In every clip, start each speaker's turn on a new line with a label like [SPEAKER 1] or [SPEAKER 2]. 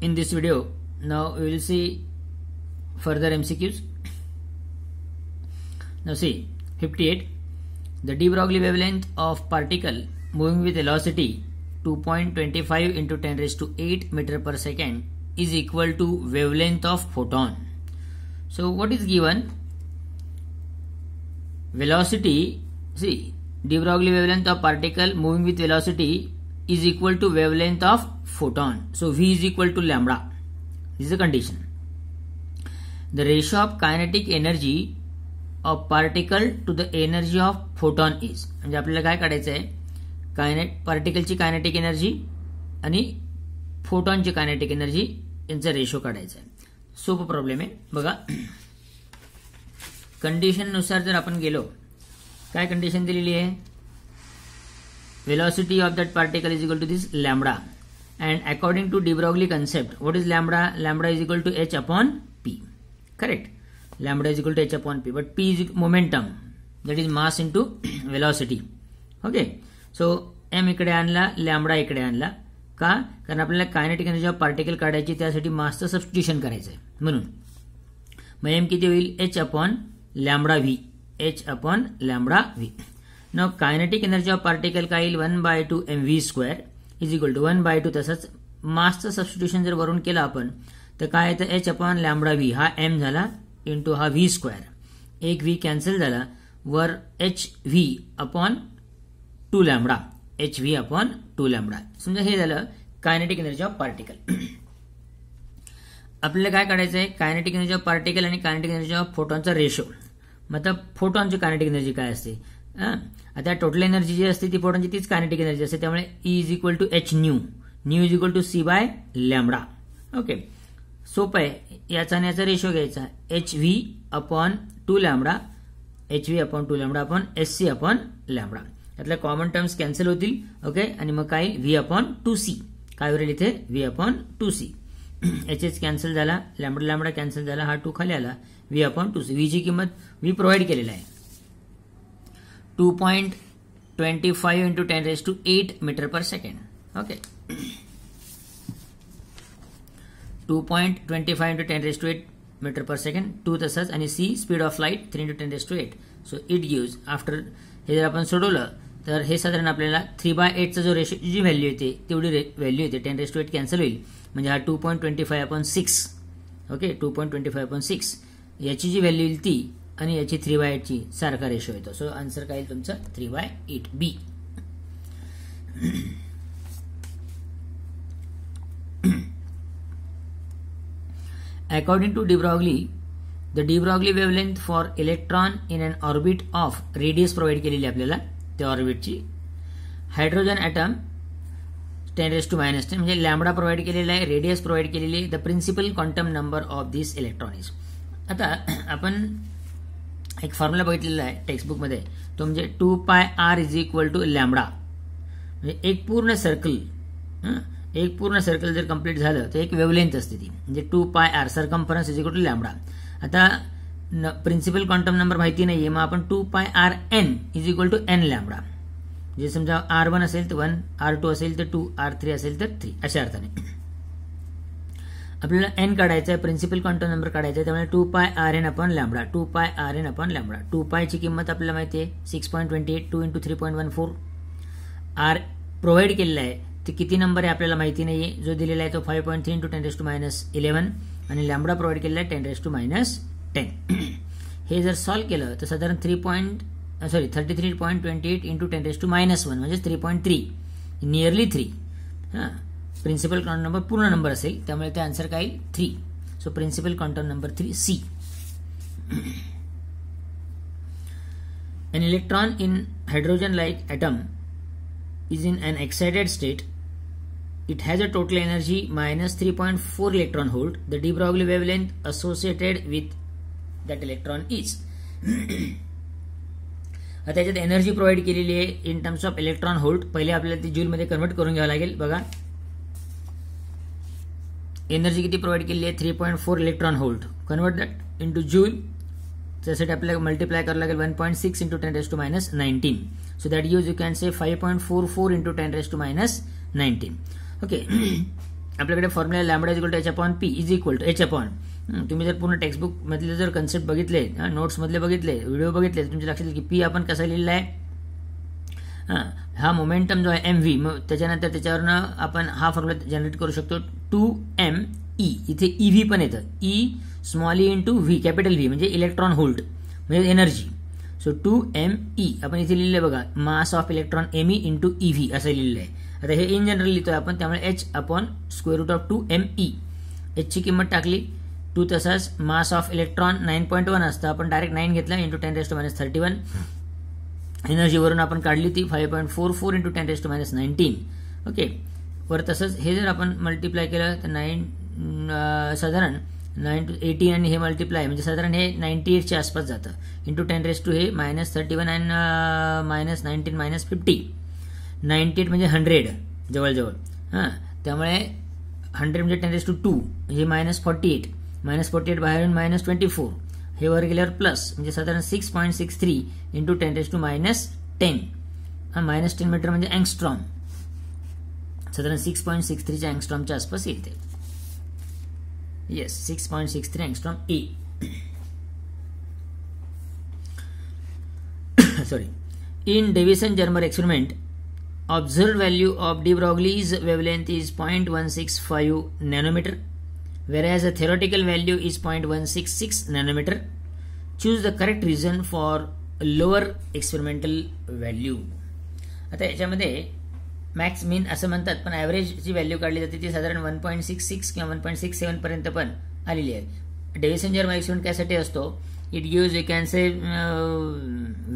[SPEAKER 1] in this video. Now we will see further MCQs. Now see 58. The de Broglie wavelength of particle moving with velocity 2.25 into 10 raised to 8 meter per second is equal to wavelength of photon. So what is given? Velocity, see, de Broglie wavelength of particle moving with velocity is equal to wavelength of photon. So V is equal to lambda. This is the condition. The ratio of kinetic energy of particle to the energy of photon is, म्हणजे आपल्याला काय काढायचं आहे, पार्टिकलची kinetic energy आणि फोटॉनची kinetic energy यांचा ratio काढायचा आहे. सोपं प्रॉब्लेम आहे बघा. कंडिशन नुसार जर आपण गेलो, काय कंडिशन दिलेली आहे, velocity of that particle is equal to this lambda, and according to de Broglie concept, what is lambda? Lambda is equal to h upon p. Correct? Lambda is equal to h upon p, but p is momentum, that is mass into velocity. Okay, so m इकडे आणला, lambda इकडे आणला. का? कारण आपल्याला kinetic energy of particle काढायची, त्यासाठी मासचं substitution करायचं आहे म्हणून. मग m किती होईल, h upon lambda v, h upon lambda v. Now kinetic energy of particle काय येईल, 1/2 mv square is equal to 1/2. तसंच मासचं सबस्टिट्यूशन जर वरून केलं आपण तर काय येतं, h अपॉन लॅम्बडा v, हा m झाला इंटू हा v स्क्वेअर, एक v कॅन्सल झाला, वर hv upon 2 lambda, hv upon 2 lambda. समजा हे झालं कायनेटिक एनर्जी ऑफ पार्टिकल. आपल्याला काय काढायचं आहे, कायनेटिक एनर्जी ऑफ पार्टिकल आणि कायनेटिक एनर्जी ऑफ फोटॉनचा रेशो. मतलब फोटॉनची कायनेटिक एनर्जी काय असते, आता टोटल एनर्जी जी असते ती फोटॉनची तीच कायनेटिक एनर्जी असते, त्यामुळे E is equal to h nu, nu is equal to c by lambda. Okay, सोपं आहे. याचा आणि याचा रेशो घ्यायचा, h v upon 2 lambda, h v upon 2 lambda upon s c upon lambda. यातल्या कॉमन टर्म्स कॅन्सल होतील. Okay, आणि मग काय, व्ही अपॉन 2c, काय होईल इथे, v upon 2c. H h cancel झाला, लॅम्बडा लॅम्बडा कॅन्सल झाला, हा 2 खाली आला, व्ही अपॉन 2c. व्ही ची किंमत व्ही प्रोव्हाइड केलेला आहे, 2.25 into 10 raised to 8 meter per second. Okay, 2.25 into 10 raised to 8 meter per second. 2 तसंच, आणि c speed of light 3 into 10 raised to 8. So it gives, after हे जर आपण सोडवलं तर हे साधारण आपल्याला 3/8 चा जो रेशो, जी व्हॅल्यू येते तेवढी व्हॅल्यू येते. 10 raised to 8 कॅन्सल होईल, म्हणजे हा 2.25 upon 6. ओके, 2.25 upon 6 याची जी व्हॅल्यू येईल ती, आणि याची 3/8 ची सारखा रेशो येतो. सो आन्सर काय येईल तुमचं, 3/8 बी. According to de Broglie, the de Broglie wavelength for electron in an orbit of radius provide केलेली आपल्याला, त्या ऑर्बिटची. हायड्रोजन ॲटम 10 raised to -10, म्हणजे लॅम्बडा प्रोव्हाइड केलेला आहे, रेडियस प्रोव्हाइड केलेली आहे. The principal quantum number of this electron is. आता आपण एक फॉर्म्युला बघितलेला आहे टेक्स्टबुक मध्ये, तो म्हणजे 2πr is equal to lambda. म्हणजे एक पूर्ण सर्कल जर कंप्लीट झालं तर एक वेवलेंथ असते ती, म्हणजे 2πr circumference is equal to lambda. आता प्रिन्सिपल क्वांटम नंबर माहिती नाहीये, मग आपण 2πrn is equal to n lambda. म्हणजे समजा r1 असेल तर 1, r2 असेल तर 2, r3 असेल तर 3, अशा अर्थाने आपल्याला n काढायचा आहे, प्रिन्सिपल क्वांटम नंबर काढायचा आहे. त्यामुळे 2πrn upon lambda, 2πrn upon lambda. 2π ची किंमत आपल्याला माहिती आहे 6.28, 2 into 3.14. r प्रोव्हाइड केलेला आहे, ते किती नंबर आहे आपल्याला माहिती नाहीये, जो दिलेला आहे तो 5.3 into 10 raised to -11, आणि लॅम्बडा प्रोव्हाइड केलेला आहे 10 raised to -10. हे जर सॉल्व्ह केलं तर साधारण 33.28 into 10 raised to -1, म्हणजे 3.3, नियरली 3. प्रिन्सिपल क्वांटम नंबर पूर्ण नंबर असेल, त्यामुळे ते आन्सर काय येईल, 3. So principal quantum number 3 C. An electron in hydrogen-like atom is in an excited state. It has a total energy -3.4 electron volt. The de Broglie wavelength associated with that electron is. आता त्याच्यात energy provide केलेली आहे in terms of electron volt. पहिले आपल्याला ती joule मध्ये convert करून घ्यावं लागेल. बघा, एनर्जी किती प्रोव्हाइड केली आहे, 3.4 electron volt. Convert that into joule, त्यासाठी आपल्याला मल्टिप्लाय करावं लागेल 1.6 into 10 raised to -19. So that gives, you can say 5.44 into 10 raised to -19. Okay, आपल्याकडे formula lambda is equal to H upon P is equal to H upon, तुम्ही जर पूर्ण textbook मधले जर कन्सेप्ट बघितले, नोट्स मधले बघितले, व्हिडिओ बघितले, तुमच्या लक्षात येईल की पी आपण कसा लिहिलेला आहे, हा मोमेंटम जो आहे एम व्ही, त्याच्यानंतर त्याच्यावरनं आपण हा फॉर्म्युला जनरेट करू शकतो 2m ई, इथे ई व्ही पण येतं, e small e into v capital v म्हणजे इलेक्ट्रॉन व्होल्ट म्हणजे एनर्जी. सो 2m ई आपण इथे लिहिलं बघा, mass of electron m e into e v असं लिहिलेलं आहे. आता हे इन जनरल लिहितोय आपण, त्यामुळे H upon square root of 2m E, एचची किंमत टाकली 2, तसाच मास ऑफ इलेक्ट्रॉन 9.1 असतं, आपण डायरेक्ट 9 घेतला इंटू 10⁻31. एनर्जीवरून आपण काढली ती 5.44 इंटू 10⁻19. ओके, वर तसंच हे जर आपण मल्टिप्लाय केलं तर 9 साधारण 9 to 18 आणि हे मल्टिप्लाय म्हणजे साधारण हे 98च्या आसपास जातं इंटू 10 हे -31 आणि -19 -50, 98 म्हणजे 100 जवळजवळ. त्यामुळे 100 म्हणजे 10⁻2 हे -48, -48 बाहेरून -24, हे वर गेल्यावर प्लस म्हणजे साधारण 6.63 इंटू 10⁻10, -10 मीटर म्हणजे अँगस्ट्रॉम, साधारण 6.63च्या अँगस्ट्रॉमच्या आसपास येते. Yes, 6.63 angstrom A. Sorry. In Davison-Germer experiment, observed value of de Broglie's wavelength is 0.165 nanometer, whereas the theoretical value is 0.166 nanometer. Choose the correct reason for lower experimental value. आता याच्यामध्ये max मीन असं म्हणतात, पण ॲव्हरेजची value काढली जाते ती साधारण 1.66 किंवा 1.67 पर्यंत पण आलेली आहे. डेव्हिसन-जर्मर एक्सपेरिमेंट त्यासाठी असतो, it gives you can say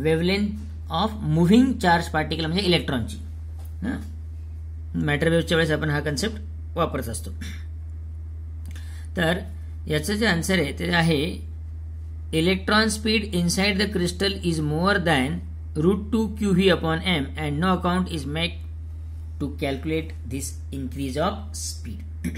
[SPEAKER 1] wavelength of moving charge particle म्हणजे इलेक्ट्रॉनची. मॅटर वेव्हच्या वेळेस आपण हा कन्सेप्ट वापरत असतो. तर याचं जे आन्सर आहे ते आहे electron speed inside the crystal is more than √2 QV upon m and no account is make to calculate this increase of speed.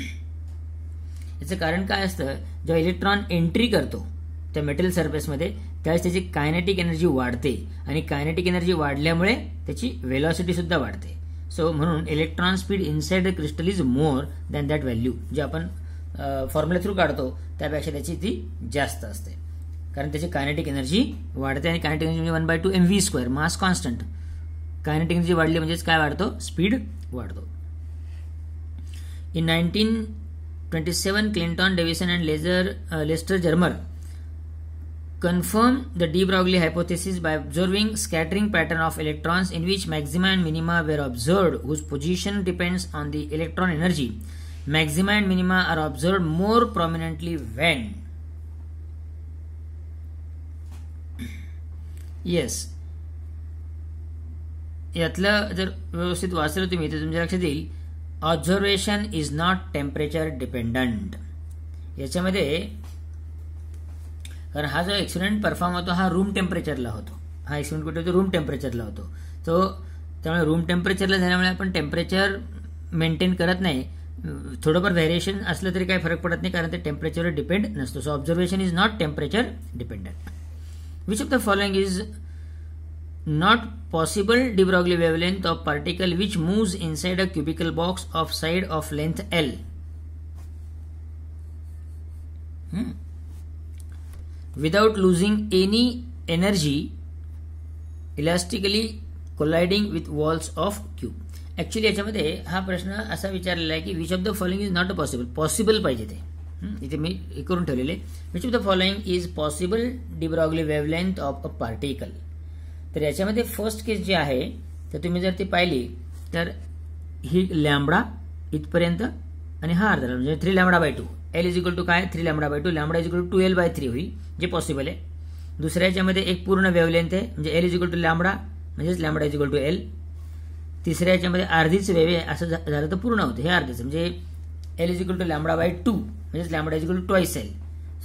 [SPEAKER 1] याचं कारण काय असतं, जेव्हा इलेक्ट्रॉन एंट्री करतो त्या मेटल सरफेसमध्ये त्यावेळेस त्याची कायनेटिक एनर्जी वाढते आणि कायनेटिक एनर्जी वाढल्यामुळे त्याची वेलॉसिटी सुद्धा वाढते. सो म्हणून electron speed inside the crystal is more than that value, जे आपण फॉर्म्युला थ्रू काढतो त्यापेक्षा त्याची ती जास्त असते, कारण त्याची कायनेटिक एनर्जी वाढते आणि कायनेटिक एनर्जी म्हणजे 1/2 mv², मास कॉन्स्टंट. कायनेटिक एनर्जी वाढली म्हणजेच काय वाढतो, स्पीड वाढतो. In 1927 Clinton, Davisson and Lester Germer confirm the de Broglie hypothesis by observing scattering pattern of electrons in which maxima and minima were observed whose position depends on the electron energy. Maxima and minima are observed more prominently when. Yes. यातलं जर व्यवस्थित वाचलं तुम्ही तर तुमच्या लक्षात येईल observation is not temperature dependent. याच्यामध्ये कारण हा जो एक्सपेरिमेंट परफॉर्म होतो हा रूम टेम्परेचरला होतो. हा एक्सपेरिमेंट कुठे होतो, रूम टेम्परेचरला होतो. तो त्यामुळे रूम टेम्परेचरला झाल्यामुळे आपण टेम्परेचर मेंटेन करत नाही. थोडंफार व्हेरिएशन असलं तरी काही फरक पडत नाही, कारण ते टेम्परेचरवर डिपेंड नसतो. So observation is not temperature dependent. Which of the following is not possible de Broglie wavelength of particle which moves inside a cubical box of side of length L? Without losing any energy elastically colliding with walls of cube. Actually याच्यामध्ये हा प्रश्न असा विचारलेला आहे की which of the following is not a possible. Possible पाहिजे ते, इथे मी हे करून ठेवलेले. Which of the following is possible de Broglie wavelength of a particle. तर याच्यामध्ये फर्स्ट केस जी आहे तर तुम्ही जर ती पाहिली तर ही लॅम्बडा इथपर्यंत आणि हा अर्धा म्हणजे 3λ/2. L इज इक्वल टू काय, 3λ/2. Lambda is equal to 2L/3 होईल, जे पॉसिबल आहे. दुसऱ्या याच्यामध्ये एक पूर्ण वेवलेंथ आहे म्हणजे L is equal to lambda म्हणजेच lambda is equal to L. तिसऱ्या याच्यामध्ये अर्धीच वेव आहे असं झालं तर पूर्ण होतं, हे अर्धीच म्हणजे L इज इक्वल टू λ/2 म्हणजेच lambda is equal to twice L.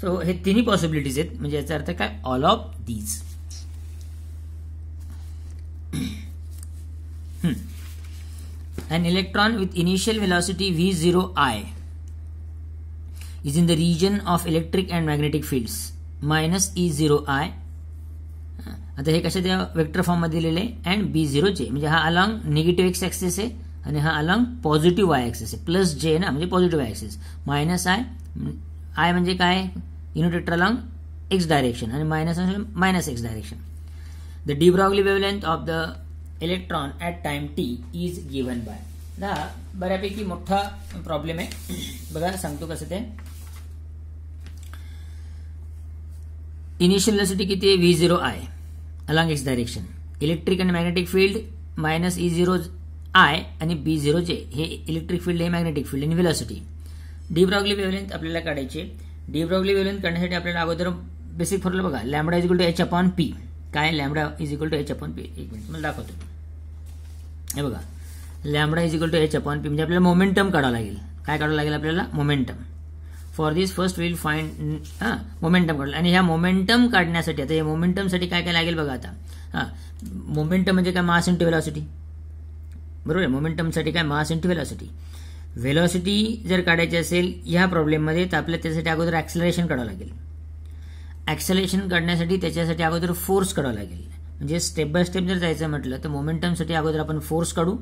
[SPEAKER 1] So हे तिन्ही पॉसिबिलिटीज आहेत, म्हणजे याचा अर्थ काय, all of these. An electron with initial velocity v0I is in the region of electric and magnetic fields minus E0I. आता हे कशा त्या वेक्टर फॉर्म मध्ये दिलेले अँड B0 चे, म्हणजे हा अलॉंग निगेटिव्ह एक्स ऍक्सिस आहे आणि हा अलॉंग पॉझिटिव्ह वाय ऍक्सिस आहे, प्लस जे ना म्हणजे positive Y axis, minus I, I म्हणजे काय unit vector along X direction आणि minus minus X direction. The de Broglie wavelength of the electron at time T is given by. हा बऱ्यापैकी मोठा प्रॉब्लेम आहे, बघा सांगतो कसं ते. इनिशियल वेलोसिटी किती आहे V0I along X direction, electric आणि मॅग्नेटिक फील्ड मायनस E0I आणि B0J हे इलेक्ट्रिक फील्ड हे मॅग्नेटिक फील्ड आणि वेलोसिटी. डी ब्रॉग्ली वेव्हलेंथ आपल्याला काढायची. डी ब्रॉग्ली वेव्हलेंथ काढण्यासाठी आपल्याला अगोदर बेसिक फॉर्म्युला बघा, lambda is equal to H upon P. काय lambda is equal to H upon P, एक मिनिट मला दाखवतो. हे बघा lambda is equal to H upon P म्हणजे आपल्याला मोमेंटम काढावं लागेल. काय काढावं लागेल आपल्याला momentum. For this first will find momentum काढलं आणि ह्या मोमेंटम काढण्यासाठी आता या मोमेंटमसाठी काय काय लागेल बघा. आता मोमेंटम म्हणजे काय मास इंटू वेलॉसिटी, बरोबर आहे. मोमेंटमसाठी काय मास इंटू वेलॉसिटी. वेलॉसिटी जर काढायची असेल ह्या प्रॉब्लेममध्ये तर आपल्याला त्यासाठी अगोदर ऍक्सेलरेशन काढावं लागेल. ऍक्सेलरेशन काढण्यासाठी त्याच्यासाठी अगोदर फोर्स काढावं लागेल. म्हणजे स्टेप बाय स्टेप जर जायचं म्हटलं तर मोमेंटमसाठी अगोदर आपण फोर्स काढू,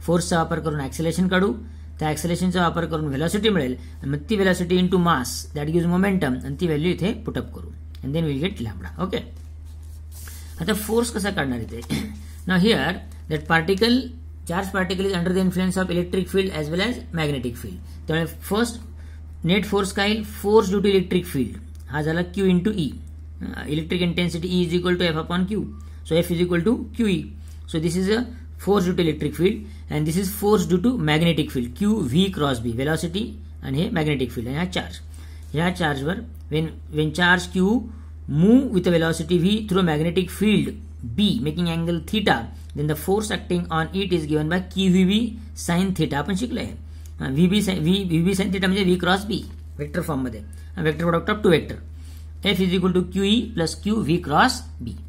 [SPEAKER 1] फोर्सचा वापर करून ऍक्सेलरेशन काढू, त्या ऍक्सेलरेशनचा वापर करून व्हेलॉसिटी मिळेल आणि मग ती velocity into mass that gives momentum आणि ती व्हॅल्यू इथे पुटअप करू and then will get lambda. Okay. आता फोर्स कसा काढणार इथे. Now here that particle charge particle is under the influence of electric field as well as magnetic field. त्यामुळे first net force काय येईल, force due to electric field हा झाला q into e. Electric intensity e is equal to F upon Q, so F is equal to q e. So this is a force due to electric field and this is force due to magnetic field q v cross b velocity and हे magnetic field आणि हा charge. ह्या चार्जवर when charge q move with a velocity v through a magnetic field b making angle theta then the force acting on it is given by qvb sin theta. आपण शिकलोय vb sin theta म्हणजे v cross b vector form मध्ये, vector product of two vector f is equal to qe plus q v cross b.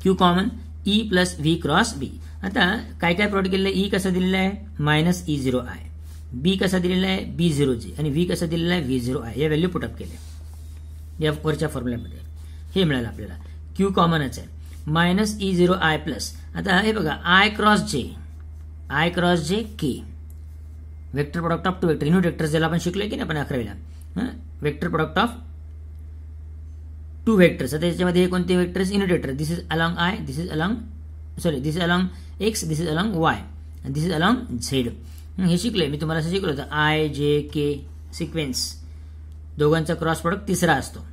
[SPEAKER 1] q common E plus V cross B. आता काय काय plot केलेलं आहे. E कसा दिलेला आहे मायनस E0I, बी कसा दिलेला आहे B0J आणि व्ही कसा दिलेला आहे V0I. या व्हॅल्यू पुटअप केल्या या वरच्या फॉर्म्युल्यामध्ये. हे मिळालं आपल्याला. क्यू कॉमनच आहे मायनस E0I प्लस. आता हे बघा I cross J K vector product of two vector unit vector ज्याला आपण शिकलोय की नाही आपण 11वीला. Vector product of two vectors. आता याच्यामध्ये कोणते vectors unit vector. This is along I, this is along X, this is along Y आणि दिस इज अलॉंग झेड. हे शिकलोय मी तुम्हाला. असं शिकलो होतं आय जे के सिक्वेन्स दोघांचा क्रॉस प्रोडक्ट तिसरा असतो.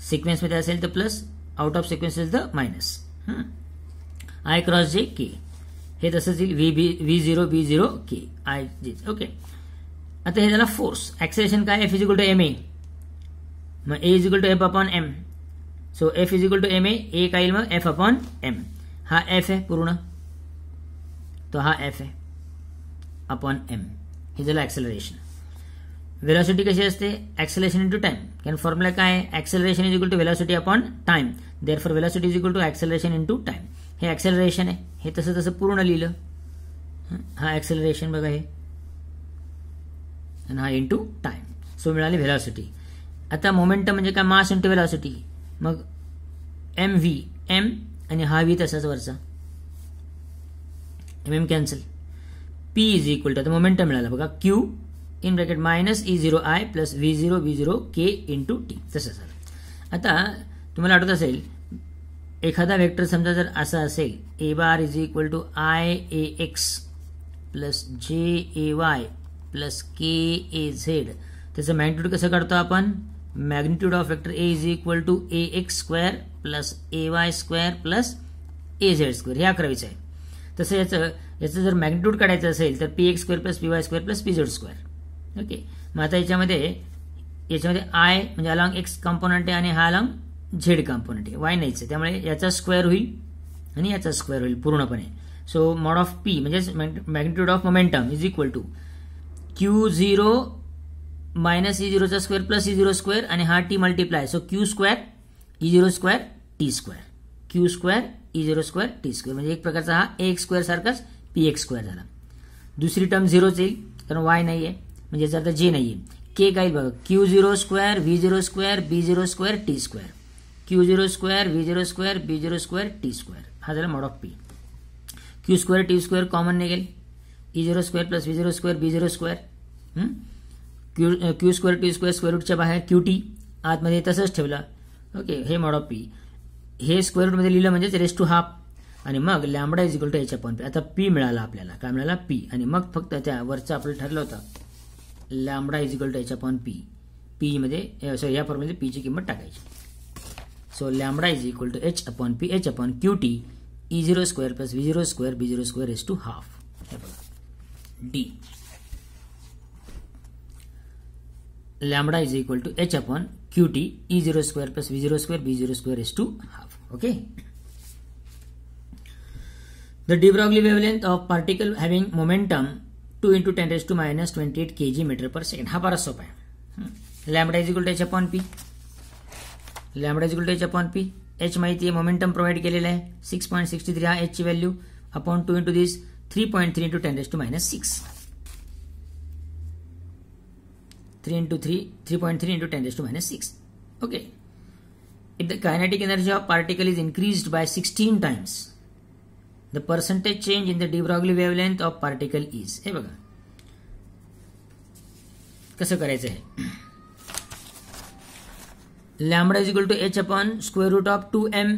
[SPEAKER 1] सिक्वेन्स मध्ये असेल तर plus, out of sequence is the minus. I cross J के हे तसंच येईल V0 B0 के आय जे. ओके. आता हे झाला फोर्स. ऍक्सेलरेशन काय F is equal to M A, मग A is equal to F upon M. So F is equal to M A काय येईल मग एफ अपॉन एम. हा एफ आहे पूर्ण, तो हा एफ आहे अपॉन एम. हे झालं ऍक्सेलरेशन. वेलॉसिटी कशी असते ऍक्सेलरेशन इंटू टाइम. कारण फॉर्म्युला काय आहे acceleration is equal to velocity upon time. Therefore velocity is equal to acceleration into time. हे ऍक्सेलरेशन आहे, हे तसं तसं पूर्ण लिहिलं. हा ऍक्सेलरेशन बघा हे आणि हा इंटू टाइम. सो मिळाली वेलॉसिटी. आता मोमेंटम म्हणजे काय मास इंटू वेलॉसिटी. मग एम व्ही एम आणि हा व्ही तसाच वरचा m m cancel. P is equal to आता मोमेंटम मिळाला बघा q in bracket minus E0I plus V0 B0 k into t. तसं झालं. आता तुम्हाला आठवत असेल एखादा वेक्टर समजा जर असा असेल A bar is equal to I A X plus J A Y plus K A Z. त्याचं मॅग्निट्यूड कसं काढतो आपण. Magnitude of vector A is equal to A x square plus A Y square plus A Z square. हे 11वीचं आहे. तसं याचं जर मॅग्निट्यूड काढायचं असेल तर P x square plus P Y square plus P Z square. Okay. मग आता याच्यामध्ये आय म्हणजे अलॉंग एक्स कॉम्पोनंट आहे आणि हा अलॉंग झेड कॉम्पोनंट आहे, वाय नाहीच आहे. त्यामुळे याचा स्क्वेअर होईल आणि याचा स्क्वेअर होईल पूर्णपणे. सो मॉड ऑफ पी म्हणजे magnitude of momentum is equal to Q0 minus E0 चा स्क्वेअर प्लस E0 स्क्वेअर आणि हा t multiply. So q square E0 square T square, Q square E0 square T square. म्हणजे एक प्रकारचा हा a x square सारखाच p x square झाला. दुसरी टर्म झिरोच येईल कारण वाय नाहीये म्हणजे याचा अर्थ जे नाहीये. के काय बघा Q0 square V0 square B0 square T square. Q0 square V0 square B0 square T square. हा झाला mod of P. Q square T square common निघेल, E0 square plus V0 square B0 square, Q square T square square रूटच्या बाहेर QT, आतमध्ये तसंच ठेवलं. Okay, हे mod of P, हे स्क्वेअर रूटमध्ये लिहिलं म्हणजेच रेस टू हाफ, आणि मग lambda is equal to H upon P. आता पी मिळाला आपल्याला, काय मिळाला पी, आणि मग फक्त त्या वरचं आपलं ठरलं होतं lambda is equal to H upon P, P मध्ये सॉरी या फॉर्ममध्ये पीची किंमत टाकायची. So lambda is equal to H upon P, H upon QT E0 square plus V0 square B0 square raise to half. हे बघा D, lambda is equal to H upon QT E0 square plus V0 square B0 square raise to half. Okay, the de Broglie wavelength of particle having momentum 2 into 10 raised to minus 28 kg meter per second. हा फारच सोपा आहे. Lambda is equal to H upon P, lambda is equal to H upon P, H माहिती आहे, momentum provide केलेला आहे 6.63 हा H ची value, upon 2 into this 3.3 into 10 raised to minus 6, 3 into 3.3 into 10 raised to minus 6. Okay, if the kinetic energy of particle is increased by 16 times, the percentage change in the de Broglie wavelength of particle is. हे बघा कसं करायचं आहे. Lambda is equal to H upon square root of 2m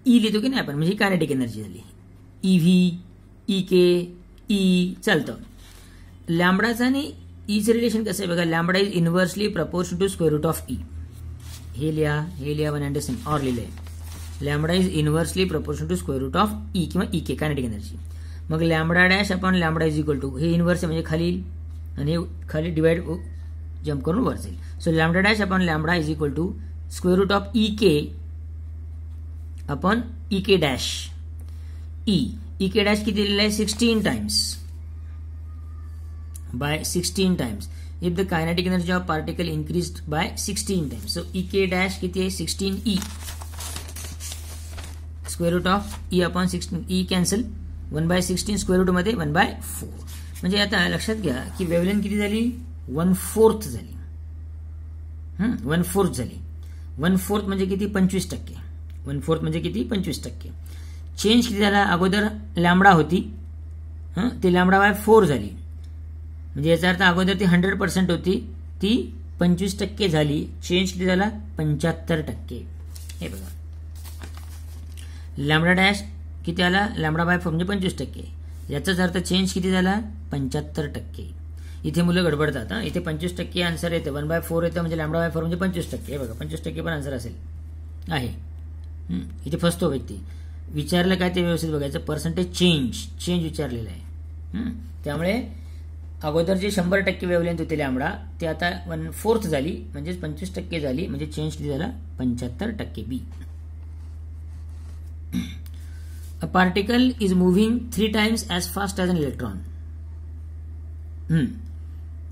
[SPEAKER 1] E लिहितो की नाही आपण, म्हणजे कायनेटिक एनर्जी झाली. EV, EK, E चालतं. लॅम्बडाचं आणि ईचं रिलेशन कसं आहे बघा, lambda is inversely proportion to square root of E. हे लिहा वन अंडरस्टँड ऑर लिहिलंय. Lambda is inversely proportion to square root of E किंवा EK कायनेटिक एनर्जी. मग lambda dash upon lambda is equal to, हे inverse आहे म्हणजे खाली आणि हे खाली डिवाइड जम्प करून वर जाईल. So lambda dash upon lambda is equal to square root of EK upon EK dash. EK dash किती दिलेलं आहे 16 times by 16 times. if the kinetic energy of particle increased by 16 times, so EK dash किती आहे 16E, square root of E upon 16, E cancel, 1/16 square root मध्ये 1/4. म्हणजे आता लक्षात घ्या की वेव्हलेंथ किती झाली 1/4 झाली. 1/4 झाली. 1/4 म्हणजे किती 25%. 1/4 म्हणजे किती 25%. चेंज किती झाला, अगोदर लॅम्बडा होती ती लॅम्बडा बाय 4 झाली, म्हणजे याचा अर्थ अगोदर ती 100% होती, ती 25% झाली. चेंज किती झाला 75%. हे बघा लॅम्बडा डॅश किती आला, लॅम्बडा बाय 4 म्हणजे 25%. याचाच अर्थ चेंज किती झाला 75%. इथे मुलं गडबडतात. इथे 25% आन्सर येते, 1/4 येतं म्हणजे लॅम्बडा बाय 4 म्हणजे 25%. हे बघा 25% पण आन्सर असेल आहे. इथे फसतो व्यक्ती. विचारलं काय ते व्यवस्थित बघायचं. पर्सेंटेज चेंज विचारलेलं आहे. त्यामुळे अगोदर जे 100% वेव्हलेंथ होते लॅम्बडा ते आता 1/4 झाली म्हणजे 25% झाली, म्हणजे चेंज किती झाला 75%. बी, a particle is moving 3 times as fast as an electron.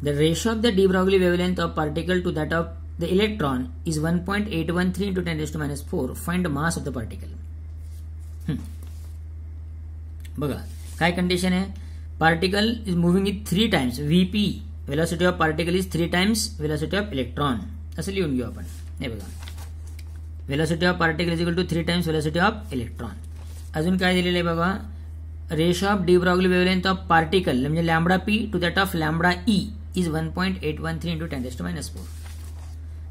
[SPEAKER 1] The ratio of the de Broglie wavelength of particle to that of the electron is 1.813 into 10 raised to minus 4. Find the mass of the particle. बघा काय condition आहे, particle is moving at 3 times. VP velocity of particle is 3 times velocity of electron, असं लिहून घेऊ आपण. हे बघा velocity of particle is equal to 3 times velocity of electron. अजून काय दिलेलं आहे बघा, ratio of de Broglie wavelength of particle म्हणजे lambda P to that of lambda E is 1.813 into 10 raised to minus 4.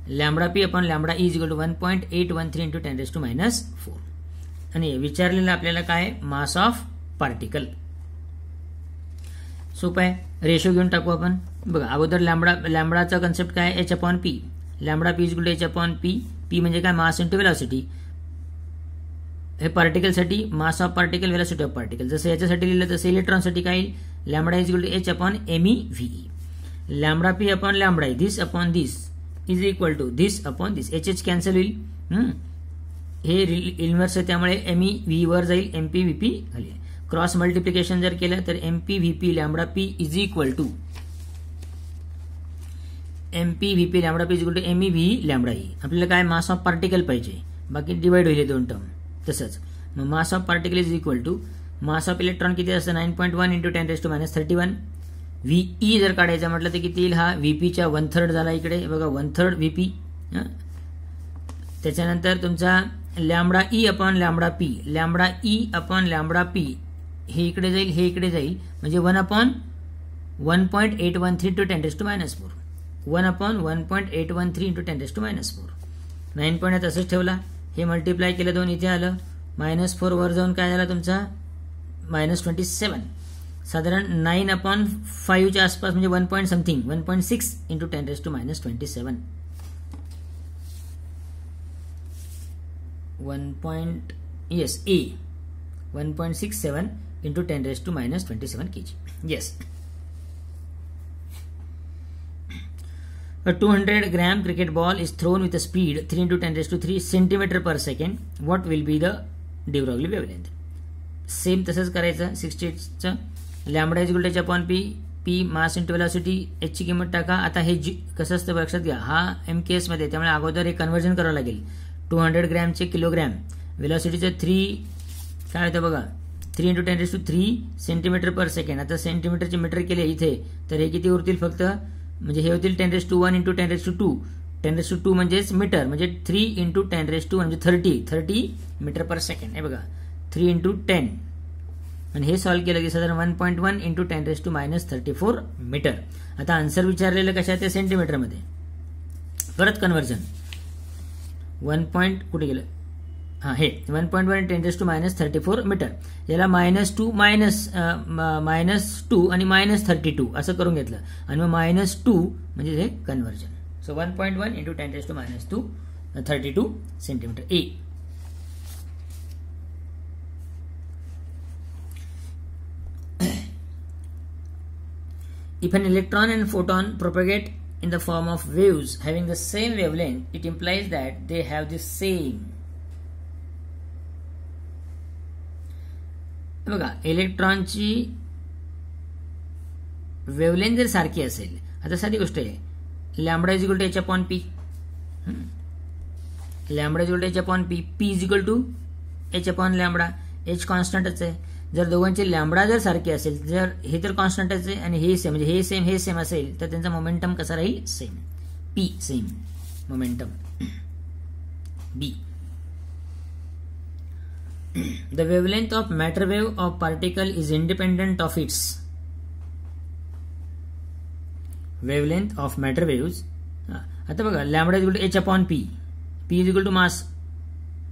[SPEAKER 1] Lambda P upon lambda E is equal to 1.813 into 10 raised to minus 4. आणि विचारलेलं आपल्याला काय मास of particle. सोपं आहे, ratio घेऊन टाकू आपण. बघा अगोदर लॅम्बडाचा कन्सेप्ट काय H upon P. Lambda P is equal to H upon P. P म्हणजे काय मास इंटू वेलॉसिटी. हे पार्टिकलसाठी mass of particle velocity of particle. जसं याच्यासाठी लिहिलं तसं इलेक्ट्रॉनसाठी काय lambda is equal to H upon MeVe. Lambda P upon lambda this upon this is equal to this upon this. H cancel होईल. हे इन्व्हर्स आहे त्यामुळे MeVe वर जाईल, MpVp खाली. क्रॉस मल्टिप्लिकेशन जर केलं तर MpVp lambda P is equal to MpVp lambda P is equal to MeVe lambda E. आपल्याला काय मास ऑफ पार्टिकल पाहिजे, बाकी डिवाइड होईल 2 टर्म. तसंच मग mass of particle is equal to mass of electron किती असतं 9.1 into 10 raised to minus 31. VE जर काढायचं म्हटलं तर किती येईल, हा VPच्या 1/3 झाला इकडे बघा 1/3 VP. त्याच्यानंतर तुमचा lambda E upon lambda P. Lambda E upon lambda P हे इकडे जाईल, हे इकडे जाईल, म्हणजे 1/1.813 to 10⁻⁴. 1/1.813 into 10⁻⁴. 9 पॉईंट असंच ठेवला, हे मल्टिप्लाय केलं 2 इथे आलं, -4 वर जाऊन काय झाला तुमचा -27. साधारण 9/5 च्या आसपास, म्हणजे 1 point something, 1.6 into 10⁻27. 1.67 into 10⁻27 kg. Yes. A 200-gram cricket ball is thrown with a speed 3 into 10⁻³ centimeter per second. What will be the de Broglie wavelength? Same तसंच करायचं. 68चं lambda is equal to h/p, p mass into velocity, h ची किंमत टाका. आता हे कसं असतं लक्षात घ्या, हा MKS मध्ये, त्यामुळे अगोदर हे कन्व्हर्जन करावं लागेल. 200 ग्रॅमचे किलोग्रॅम, वेलोसिटीचं 3 काय होतं बघा, 3 into 10⁻³ सेंटीमीटर पर सेकंड. आता सेंटीमीटरचे मीटर केले इथे, तर हे किती उरतील फक्त, म्हणजे हे होतील 10⁻1 into 10⁻². 10⁻² म्हणजेच मीटर, म्हणजे 3 into 10⁻², म्हणजे 30 मीटर पर सेकंड. हे बघा 3 into 10, आणि हे सॉल्व्ह केलं की साधारण 1.1 into 10⁻³ मीटर. आता आन्सर विचारलेलं कशा ते सेंटीमीटरमध्ये. परत कन्व्हर्जन 1 पॉईंट कुठे गेलं, हां हे 1.1 10⁻³ मीटर. याला -2 आणि -32 असं करून घेतलं, आणि मग -2 म्हणजे हे conversion. So 1.1 into 10⁻²32 centimetre. A If an electron and photon propagate in the form of waves having the same wavelength, it implies that they have the same. बघा, इलेक्ट्रॉनची वेवलेंथ जर सारखी असेल, आता साधी गोष्ट आहे, lambda is equal to h/p, lambda is equal to h/p, p is equal to h/λ, h कॉन्स्टंटच आहे. जर दोघांचे लॅम्बडा जर सारखे असेल, जर हे तर कॉन्स्टंटच आहे आणि हे सेम, म्हणजे हे सेम असेल, तर त्यांचा मोमेंटम कसा राहील, same. p same momentum. b the wavelength of matter wave of particle is independent of its wavelength of matter waves. आता बघा, lambda is equal to h/p, p is equal to mass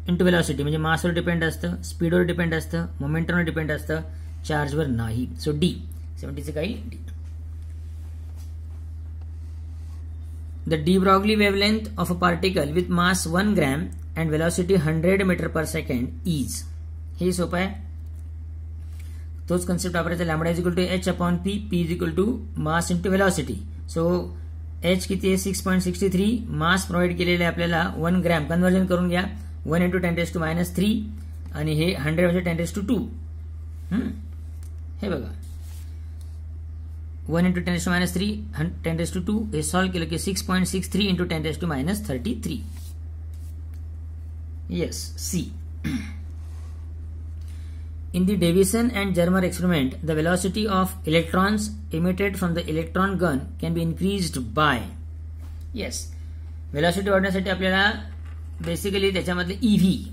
[SPEAKER 1] into velocity, म्हणजे मासवर depend असतं, स्पीडवर depend असतं, मोमेंटमवर depend असतं, चार्जवर नाही. So D 70चे काही D. The de Broglie wavelength of a particle with mass 1 gram and velocity 100 metre per second is. हे सोपं आहे, तोच कन्सेप्ट वापरायचा. Lambda is equal to h/p, p is equal to mass into velocity. So h किती आहे, 6.63, मास provide केलेले आपल्याला 1 gram, conversion करून घ्या, 1 into 10⁻³ आणि हे 100 म्हणजे 10⁻². हे बघा 1 into 10⁻³ 10⁻², हे सॉल्व्ह केलं की 6.63 into 10⁻33. Yes, C. In the Davison and Germer experiment, the velocity of electrons emitted from the electron gun can be increased by. Yes, velocity वाढवण्यासाठी आपल्याला बेसिकली त्याच्यामधले ईव्ही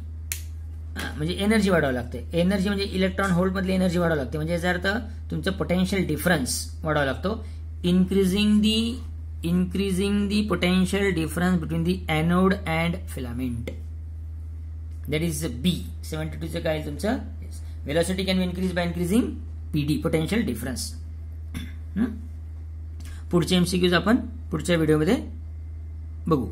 [SPEAKER 1] म्हणजे एनर्जी वाढवावं लागते. एनर्जी म्हणजे इलेक्ट्रॉन होल्ड मधली एनर्जी वाढवावं लागते, म्हणजे याचा अर्थ तुमचं पोटेन्शियल डिफरन्स वाढवावा लागतो. Increasing the potential difference between the anode and filament, that is B. 72चं काय तुमचं, velocity can be increase by increasing PD, potential difference. पुढचे MCQs आपण पुढच्या व्हिडिओमध्ये बघू.